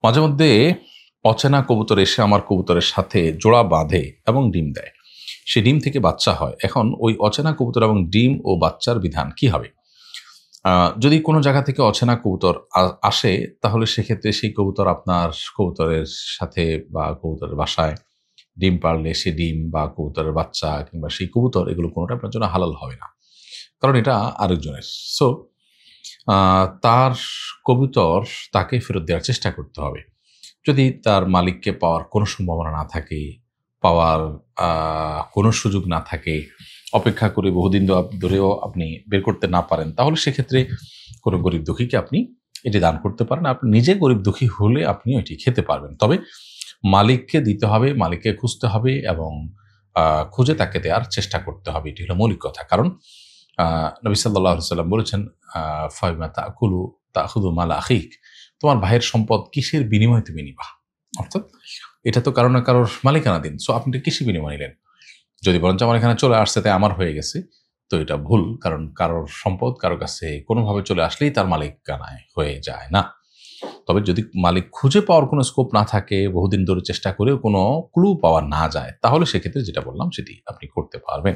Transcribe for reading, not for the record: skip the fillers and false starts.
মাঝে মধ্যে অচেনা কবুতর এসে আমার কবুতরের সাথে জোড়া বাঁধে এবং ডিম দেয়। সে ডিম থেকে বাচ্চা হয়। এখন ওই অচেনা কবুতর এবং ডিম ও বাচ্চার বিধান কি হবে? যদি কোনো জায়গা থেকে অচেনা কবুতর আসে, তাহলে সেক্ষেত্রে সেই কবুতর আপনার কবুতরের সাথে বা কবুতরের বাসায় ডিম পাড়লে সে ডিম বা কবুতরের বাচ্চা কিংবা সেই কবুতর এগুলো কোনোটা আপনার জন্য হালাল হবে না। কারণ এটা আরেকজনের। সো তার কবুতর তাকে ফেরত দেওয়ার চেষ্টা করতে হবে। যদি তার মালিককে পাওয়ার কোনো সম্ভাবনা না থাকে, পাওয়ার কোনো সুযোগ না থাকে, অপেক্ষা করে বহুদিন ধরেও আপনি বের করতে না পারেন, তাহলে সেক্ষেত্রে কোনো গরিব দুঃখীকে আপনি এটি দান করতে পারেন। আপনি নিজে গরিব দুঃখী হলে আপনিও এটি খেতে পারবেন। তবে মালিককে দিতে হবে, মালিককে খুঁজতে হবে এবং খুঁজে তাকে দেওয়ার চেষ্টা করতে হবে। এটি হলো মৌলিক কথা। কারণ নবী সাল্লাল্লাহু আলাইহি ওয়াসাল্লাম বলেছেন, ফাবিমা তাখুযু মাল আখিক, তোমার ভাইয়ের সম্পদ কিসের বিনিময়ে তুমি নিবা? অর্থাৎ এটা তো কারো না কারোর মালিকানাধীন। সো আপনি এটা কিসের বিনিময়ে নিলেন? যদি বলেন যে আমার এখানে চলে আসছে তাই আমার হয়ে গেছে, তো এটা ভুল। কারণ কারোর সম্পদ কারো কাছে কোনোভাবে চলে আসলেই তার মালিকানায় হয়ে যায় না। তবে যদি মালিক খুঁজে পাওয়ার কোনো স্কোপ না থাকে, বহুদিন ধরে চেষ্টা করেও কোনো ক্লু পাওয়া না যায়, তাহলে সেক্ষেত্রে যেটা বললাম সেটি আপনি করতে পারবেন।